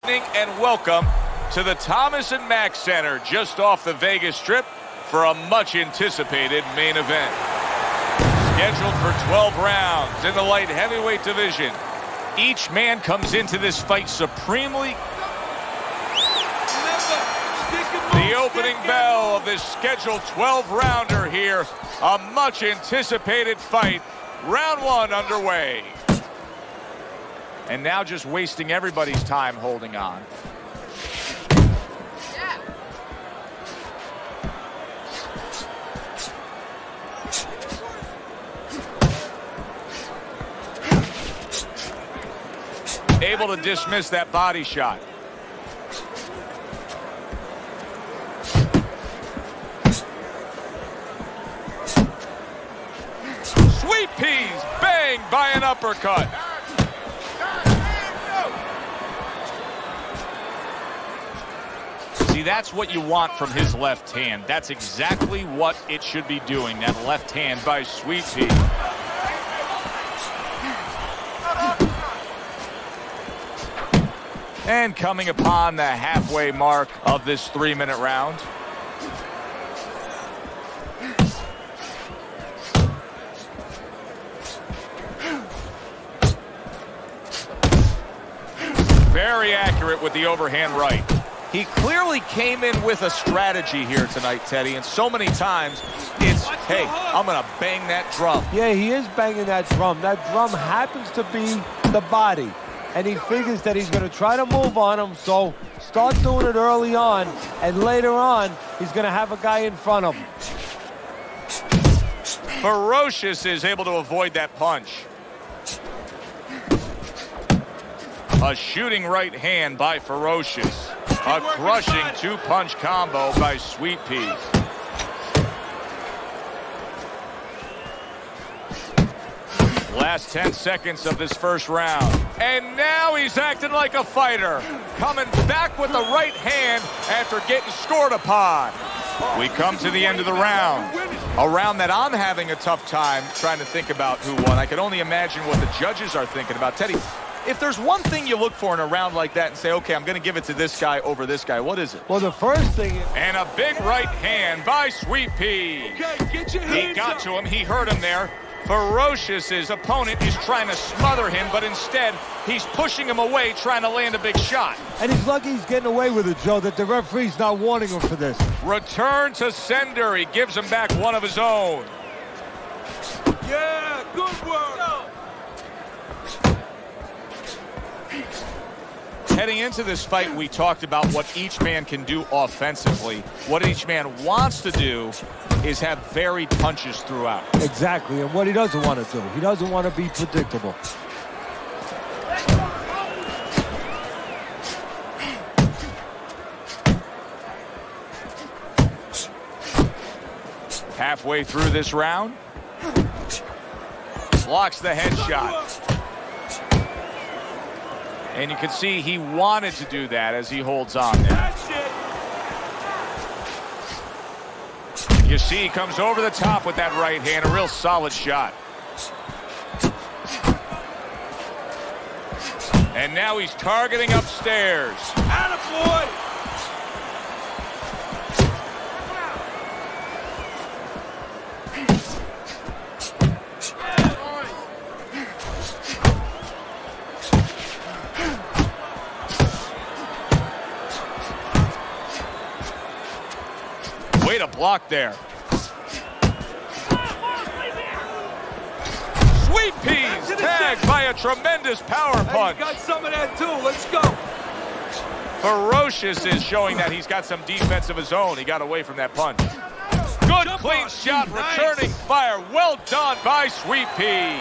And welcome to the Thomas & Mack Center just off the Vegas Strip for a much-anticipated main event. Scheduled for 12 rounds in the light heavyweight division. Each man comes into this fight supremely. The opening bell of this scheduled 12-rounder here. A much-anticipated fight. Round one underway. And now just wasting everybody's time holding on. Able to dismiss that body shot. Sweet peas, bang by an uppercut. See, that's what you want from his left hand. That's exactly what it should be doing, that left hand by Sweet Pea. And coming upon the halfway mark of this 3-minute round. Very accurate with the overhand right. He clearly came in with a strategy here tonight, Teddy, and so many times it's, hey, I'm going to bang that drum. Yeah, he is banging that drum. That drum happens to be the body, and he figures that he's going to try to move on him, so start doing it early on, and later on, he's going to have a guy in front of him. Ferocious is able to avoid that punch. A shooting right hand by Ferocious. A crushing two-punch combo by Sweet Pea. Last 10 seconds of this first round. And now he's acting like a fighter. Coming back with the right hand after getting scored upon. We come to the end of the round. A round that I'm having a tough time trying to think about who won. I can only imagine what the judges are thinking about. Teddy, if there's one thing you look for in a round like that and say, okay, I'm going to give it to this guy over this guy, what is it? Well, the first thing is... And a big right hand by Sweet Pea. Okay, get your hands He got to him. He hurt him there. Ferocious's opponent is trying to smother him, but instead, he's pushing him away, trying to land a big shot. And he's lucky he's getting away with it, Joe, that the referee's not warning him for this. Return to sender. He gives him back one of his own. Yeah, good work. Heading into this fight, we talked about what each man can do offensively. What each man wants to do is have varied punches throughout. Exactly, and what he doesn't want to do. He doesn't want to be predictable. Halfway through this round. Blocks the headshot. And you can see he wanted to do that as he holds on there. You see he comes over the top with that right hand, a real solid shot. And now he's targeting upstairs. Attaboy! Way to block there. Sweet Peas tagged by a tremendous power punch. Got some of that too. Let's go. Ferocious is showing that he's got some defense of his own. He got away from that punch. Good clean shot, returning fire. Well done by Sweet Pea.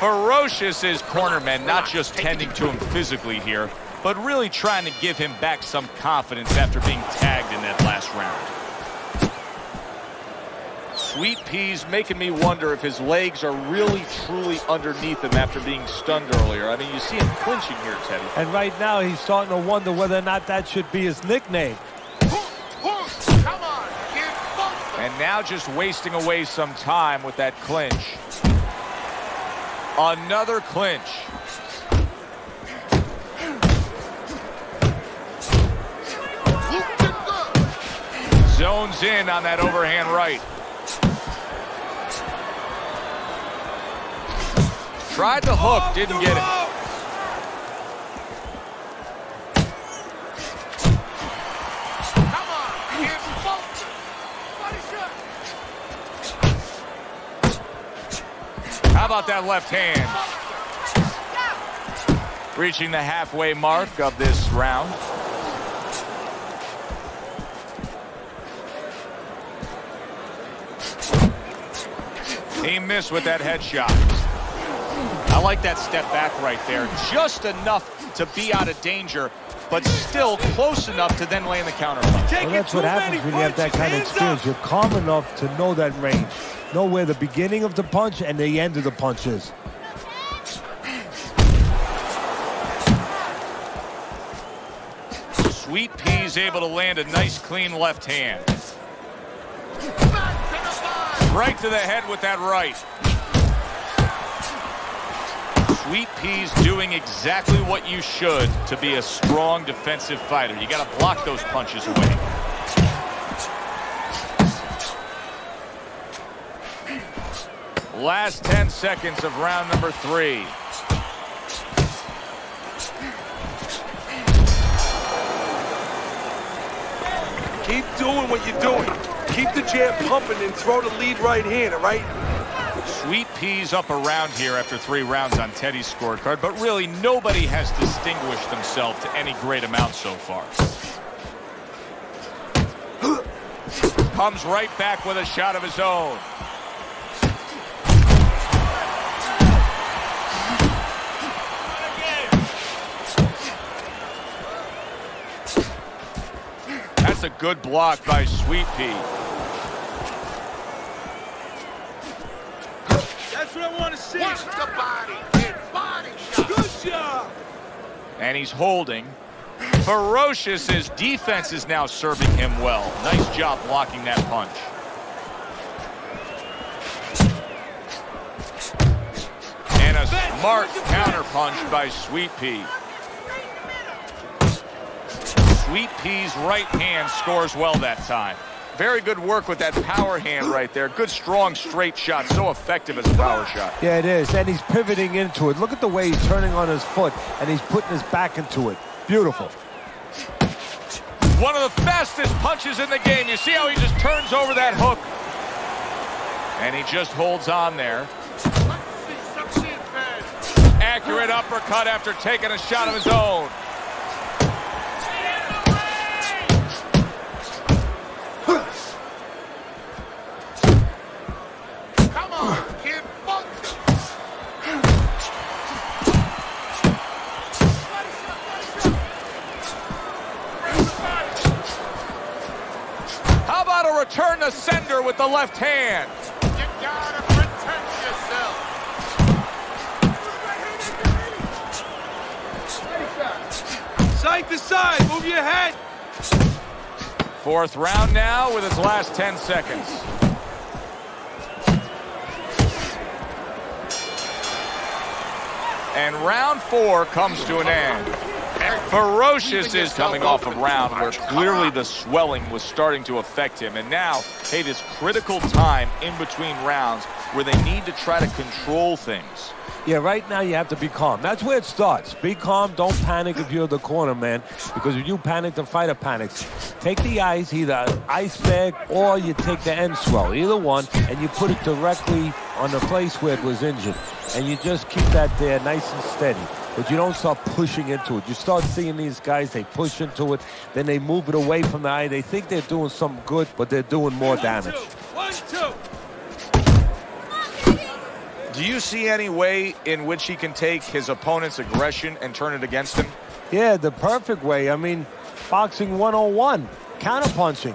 Ferocious is cornerman, not just tending to him physically here, but really trying to give him back some confidence after being tagged in that last round. Sweet Pea's making me wonder if his legs are really, truly underneath him after being stunned earlier. I mean, you see him clinching here, Teddy. And right now, he's starting to wonder whether or not that should be his nickname. Come on, kid. And now just wasting away some time with that clinch. Another clinch. hones in on that overhand right. Tried the hook, didn't get it. How about that left hand? Reaching the halfway mark of this round. He missed with that headshot. I like that step back right there. Just enough to be out of danger, but still close enough to then land the counter punch. Well, that's what happens when you have that kind of experience. You're calm enough to know that range. Know where the beginning of the punch and the end of the punch is. Sweet Pea's able to land a nice, clean left hand. Right to the head with that right. Sweet Pea's doing exactly what you should to be a strong defensive fighter. You got to block those punches away. Last 10 seconds of round number 3. Keep doing what you're doing. Keep the jab pumping and throw the lead right hand, all right? Sweet Pea's up around here after 3 rounds on Teddy's scorecard, but really nobody has distinguished themselves to any great amount so far. Comes right back with a shot of his own. That's a good block by Sweet Pea. That's what I want to see. Watch the body. Body shot. Good job. And he's holding. Ferocious's defense is now serving him well. Nice job blocking that punch. And a smart counter punch by Sweet Pea. Sweet Pea's right hand scores well that time. Very good work with that power hand right there. Good, strong, straight shot. So effective as a power shot. Yeah, it is. And he's pivoting into it. Look at the way he's turning on his foot, and he's putting his back into it. Beautiful. One of the fastest punches in the game. You see how he just turns over that hook? And he just holds on there. Accurate uppercut after taking a shot of his own. Return the sender with the left hand. You gotta protect yourself. Side to side, move your head. 4th round now with its last 10 seconds. And round 4 comes to an end. Ferocious is coming off a round where clearly the swelling was starting to affect him. And now, hey, this critical time in between rounds where they need to try to control things. Yeah, right now you have to be calm. That's where it starts. Be calm. Don't panic if you're the corner, man. Because if you panic, the fighter panics. Take the ice, either ice bag or you take the end swell. Either one, and you put it directly on the place where it was injured. And you just keep that there nice and steady. But you don't start pushing into it. You start seeing these guys, they push into it, then they move it away from the eye. They think they're doing something good, but they're doing more damage. 1, 2. Do you see any way in which he can take his opponent's aggression and turn it against him? Yeah, the perfect way. I mean, boxing 101, counterpunching.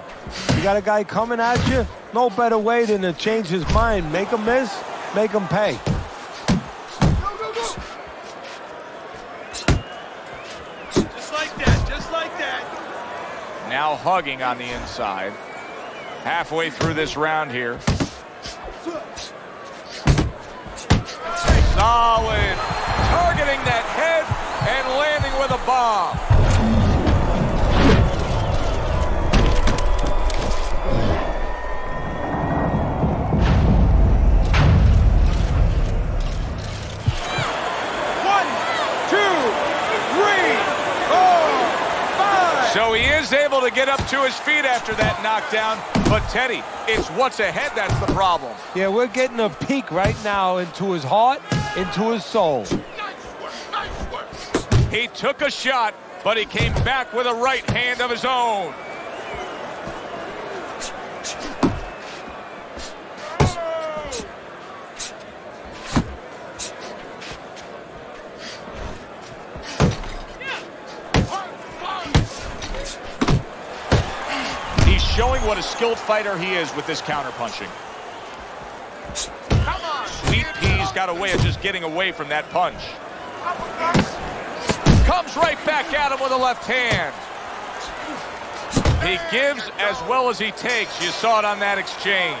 You got a guy coming at you, no better way than to change his mind. Make him miss, make him pay. Now hugging on the inside. Halfway through this round here. Solid. Targeting that head and landing with a bomb. So he is able to get up to his feet after that knockdown. But, Teddy, it's what's ahead that's the problem. Yeah, we're getting a peek right now into his heart, into his soul. He took a shot, but he came back with a right hand of his own. He's showing what a skilled fighter he is with this counterpunching. Sweet Pea's got a way of just getting away from that punch. Comes right back at him with a left hand. He gives as well as he takes. You saw it on that exchange.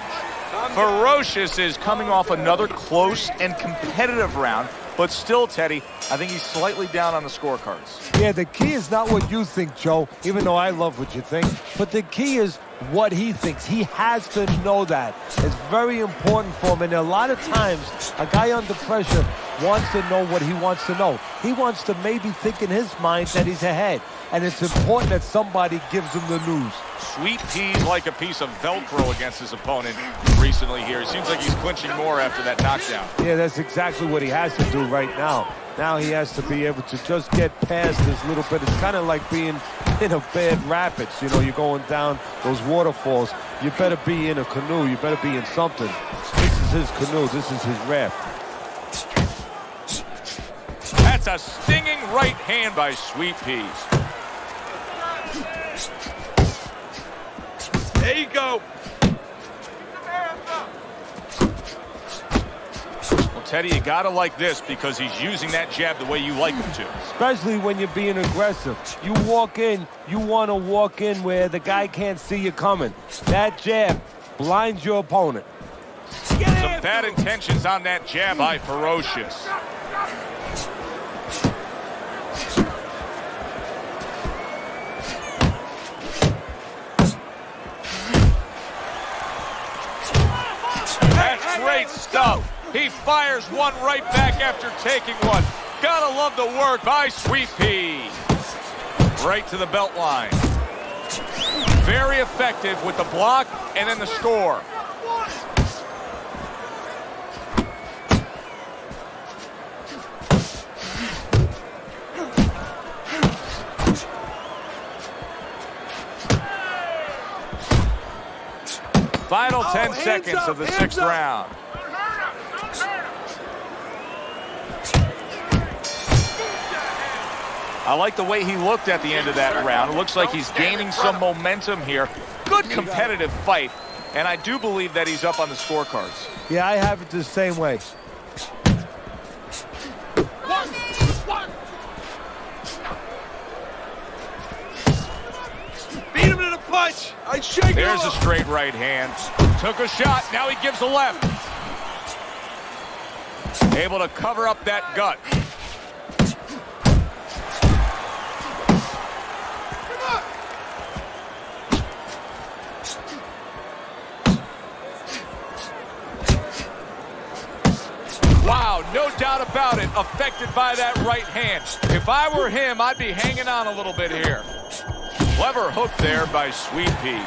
Ferocious is coming off another close and competitive round, but still, Teddy, I think he's slightly down on the scorecards. Yeah, the key is not what you think, Joe, even though I love what you think, but the key is what he thinks. He has to know that. It's very important for him, and a lot of times, a guy under pressure wants to know what he wants to know. He wants to maybe think in his mind that he's ahead, and it's important that somebody gives him the news. Sweet Pea's like a piece of Velcro against his opponent recently here. It seems like he's clinching more after that knockdown. Yeah, that's exactly what he has to do right now. Now he has to be able to just get past this little bit. It's kind of like being in a bad rapids. You know, you're going down those waterfalls. You better be in a canoe. You better be in something. This is his canoe. This is his raft. That's a stinging right hand by Sweet Pea. There you go. Well, Teddy, you gotta like this because he's using that jab the way you like him to. Especially when you're being aggressive. You walk in, you want to walk in where the guy can't see you coming. That jab blinds your opponent. Some bad intentions on that jab by Ferocious. That's great stuff. He fires one right back after taking one. Gotta love the work by Sweet Pea. Right to the belt line. Very effective with the block and then the score. Final 10 seconds of the sixth round. I like the way he looked at the end of that round. It looks like he's gaining some momentum here. Good competitive fight, and I do believe that he's up on the scorecards. Yeah, I have it the same way. Beat him to the punch. I shake him. There's a straight right hand. Took a shot. Now he gives a left. Able to cover up that gut. Wow, no doubt about it. Affected by that right hand. If I were him, I'd be hanging on a little bit here. Clever hook there by Sweet Pea.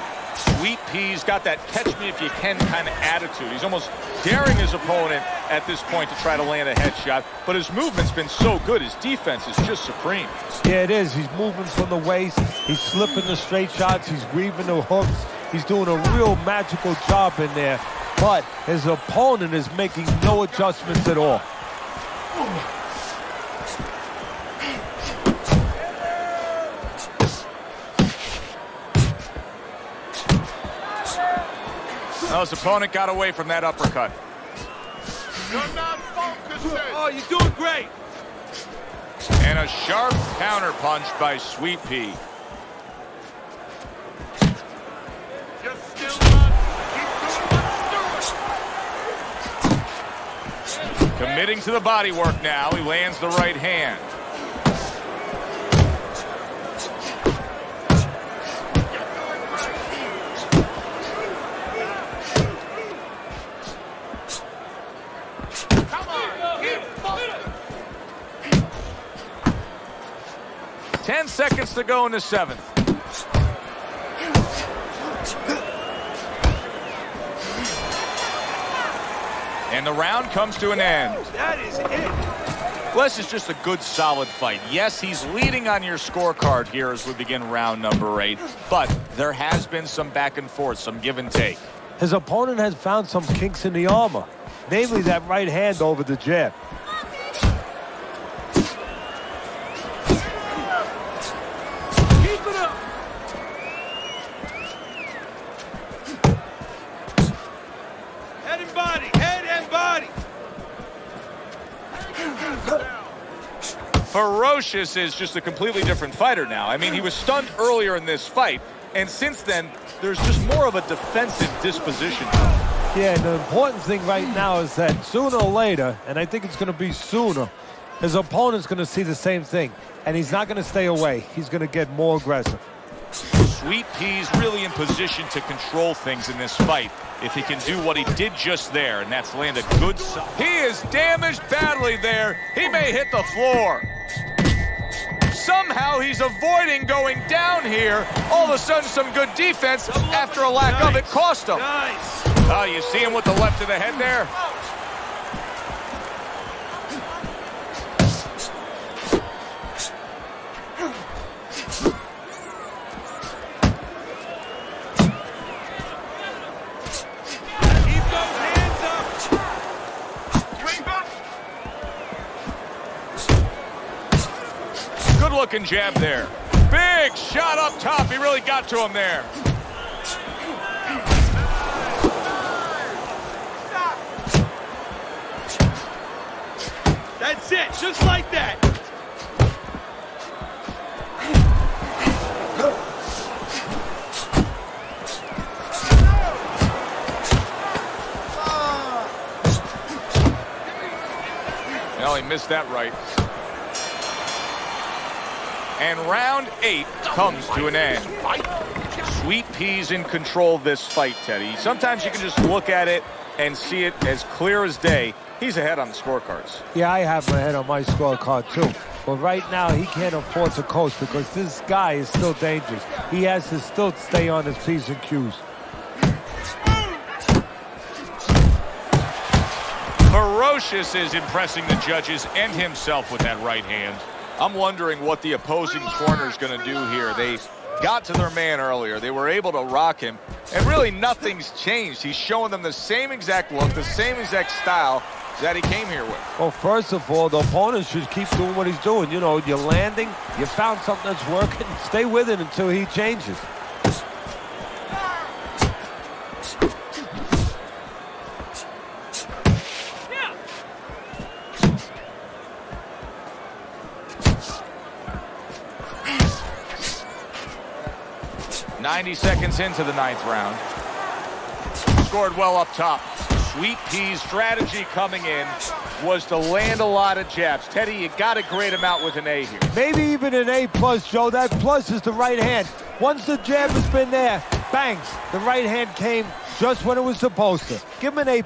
Sweet Pea's got that catch-me-if-you-can kind of attitude. He's almost daring his opponent at this point to try to land a headshot, but his movement's been so good. His defense is just supreme. Yeah, it is. He's moving from the waist. He's slipping the straight shots. He's weaving the hooks. He's doing a real magical job in there, but his opponent is making no adjustments at all. Well, his opponent got away from that uppercut. You're not focusing. Oh, you're doing great. And a sharp counter punch by Sweet Pea. Just still not. Keep doing what. Committing to the body work now. He lands the right hand. Come on. Keep focusing. 10 seconds to go in the seventh. And the round comes to an end. That is it. Well, this is just a good, solid fight. Yes, he's leading on your scorecard here as we begin round number 8, but there has been some back and forth, some give and take. His opponent has found some kinks in the armor, namely that right hand over the jab. Keep it up. Head and body, head and body. Ferocious is just a completely different fighter now. I mean, he was stunned earlier in this fight, and since then, there's just more of a defensive disposition. Yeah, and the important thing right now is that sooner or later, and I think it's going to be sooner, his opponent's going to see the same thing, and he's not going to stay away. He's going to get more aggressive. Sweet Pea's really in position to control things in this fight if he can do what he did just there, and that's land a good shot. He is damaged badly there. He may hit the floor. Somehow he's avoiding going down here. All of a sudden, some good defense after a lack of it cost him. Nice. Oh, you see him with the left of the head there? Keep those hands up. Good looking jab there. Big shot up top. He really got to him there. That's it, just like that. Well, he missed that right. And round 8 comes to an end. Sweet Pea's in control of this fight, Teddy. Sometimes you can just look at it and see it as clear as day. He's ahead on the scorecards. Yeah, I have my head on my scorecard too. But right now, he can't afford to coast because this guy is still dangerous. He has to still stay on his P's and Q's. Ferocious is impressing the judges and himself with that right hand. I'm wondering what the opposing corner is going to do here. They got to their man earlier. They were able to rock him, and really nothing's changed. He's showing them the same exact look, the same exact style that he came here with. Well, first of all, the opponent should keep doing what he's doing. You know, you're landing, you found something that's working, stay with it until he changes. Yeah. 90 seconds into the 9th round. Scored well up top. Sweet Pea's strategy coming in was to land a lot of jabs. Teddy, you got to grade him out with an A here. Maybe even an A+, Joe. That plus is the right hand. Once the jab has been there, bangs. The right hand came just when it was supposed to. Give him an A+.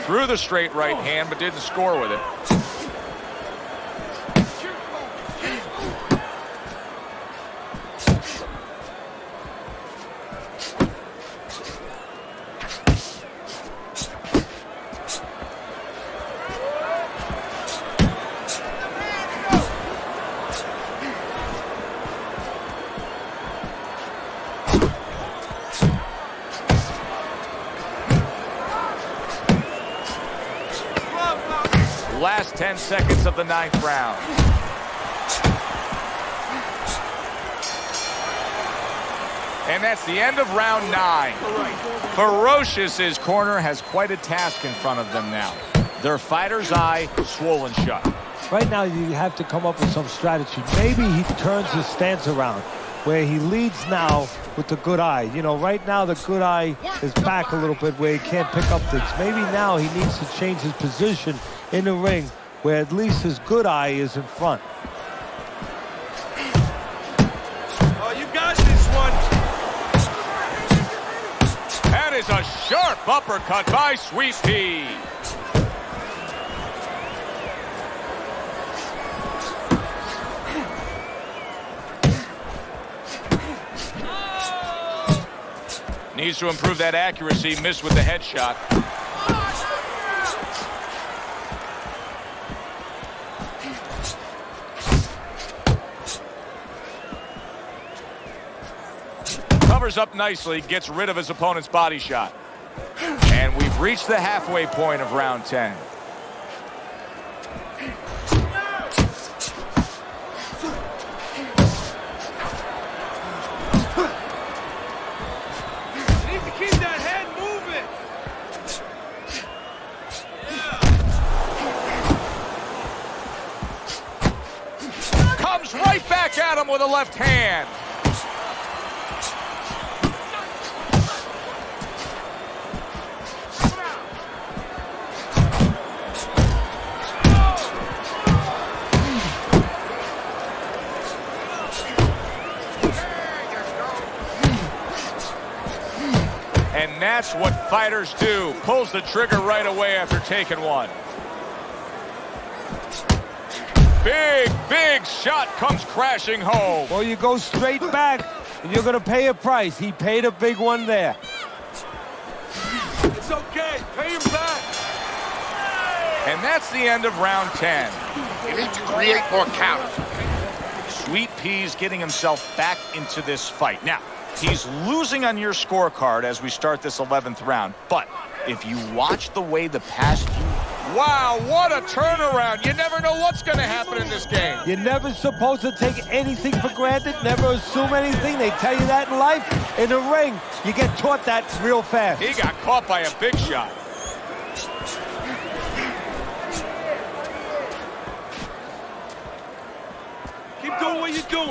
Threw the straight right hand, but didn't score with it. Last 10 seconds of the 9th round. And that's the end of round 9. Ferocious's corner has quite a task in front of them now. Their fighter's eye swollen shut. Right now, you have to come up with some strategy. Maybe he turns his stance around, where he leads now with the good eye. You know, right now the good eye is back a little bit where he can't pick up things. Maybe now he needs to change his position in the ring where at least his good eye is in front. Oh, you got this one. That is a sharp uppercut by Sweet Pea. Needs to improve that accuracy. Missed with the headshot. Covers up nicely, gets rid of his opponent's body shot. And we've reached the halfway point of round 10. Right back at him with a left hand. And that's what fighters do. Pulls the trigger right away after taking one. Big shot comes crashing home. Well, you go straight back, and you're going to pay a price. He paid a big one there. It's okay. Pay him back. And that's the end of round 10. You need to create more counters. Sweet Pea's getting himself back into this fight. Now, he's losing on your scorecard as we start this 11th round. But if you watch the way the past few... Wow, what a turnaround. You never know what's going to happen in this game. You're never supposed to take anything for granted, never assume anything. They tell you that in life. In the ring, you get taught that real fast. He got caught by a big shot. Keep doing what you're doing.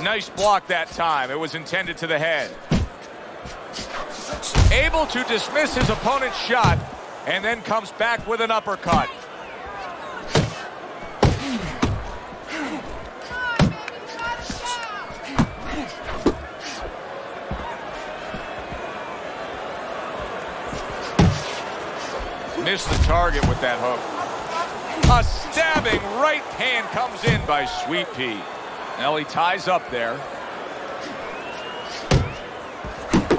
Nice block that time. It was intended to the head. Able to dismiss his opponent's shot, and then comes back with an uppercut. Missed the target with that hook. A stabbing right hand comes in by Sweet Pea. Now he ties up there.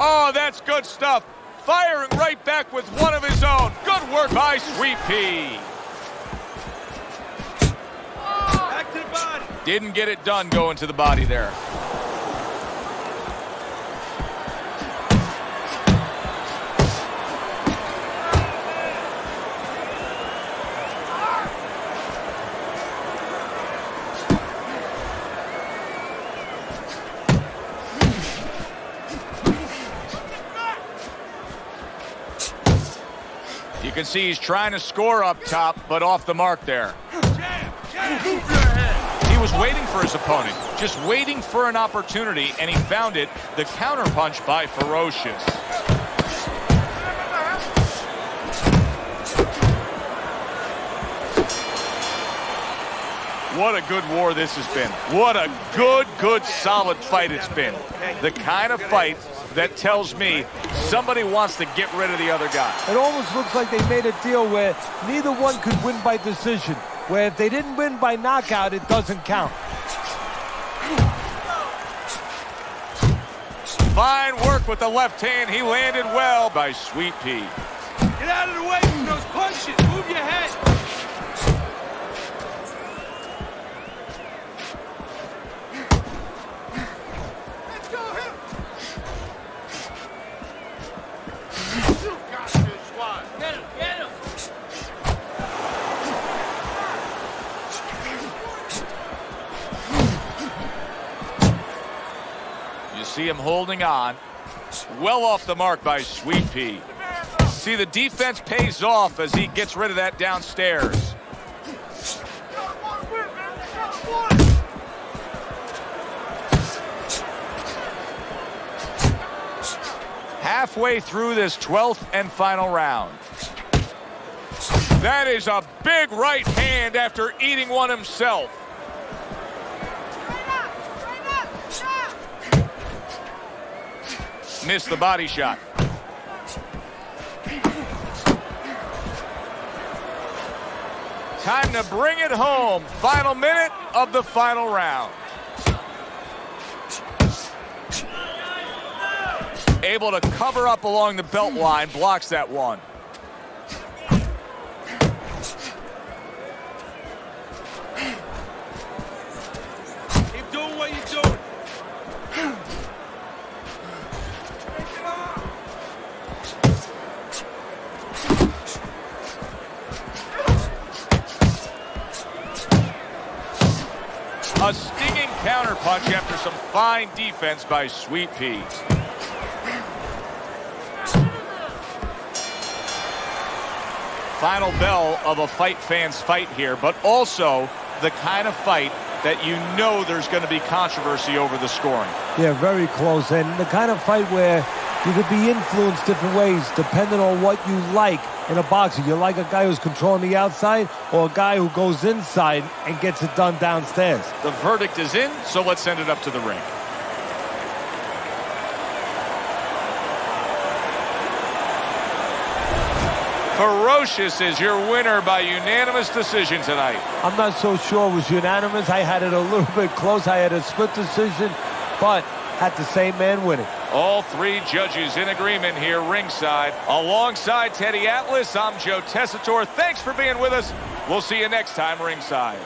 Oh, that's good stuff. Firing right back with one of his own. Good work by Sweet Pea. Back to the body. Didn't get it done going to the body there. You can see he's trying to score up top, but off the mark there. He was waiting for his opponent, just waiting for an opportunity, and he found it. The counterpunch by Ferocious. What a good war this has been. What a good, solid fight it's been. The kind of fight that tells me somebody wants to get rid of the other guy. It almost looks like they made a deal where neither one could win by decision, where if they didn't win by knockout, it doesn't count. Fine work with the left hand. He landed well by Sweet Pea. Get out of the way from those punches. Move your head. See him holding on. Well off the mark by Sweet Pea. See, the defense pays off as he gets rid of that downstairs. Halfway through this 12th and final round. That is a big right hand after eating one himself. Missed the body shot. Time to bring it home. Final minute of the final round. Able to cover up along the belt line, blocks that one. Keep doing what you're doing. A stinging counterpunch after some fine defense by Sweet Pea. Final bell of a fight fan's fight here, but also the kind of fight that you know there's going to be controversy over the scoring. Yeah, very close. And the kind of fight where you could be influenced different ways depending on what you like in a boxer. You like a guy who's controlling the outside or a guy who goes inside and gets it done downstairs. The verdict is in, so let's send it up to the ring. Ferocious is your winner by unanimous decision tonight. I'm not so sure it was unanimous. I had it a little bit close. I had a split decision, but had the same man winning. All three judges in agreement here ringside. Alongside Teddy Atlas, I'm Joe Tessitore. Thanks for being with us. We'll see you next time ringside.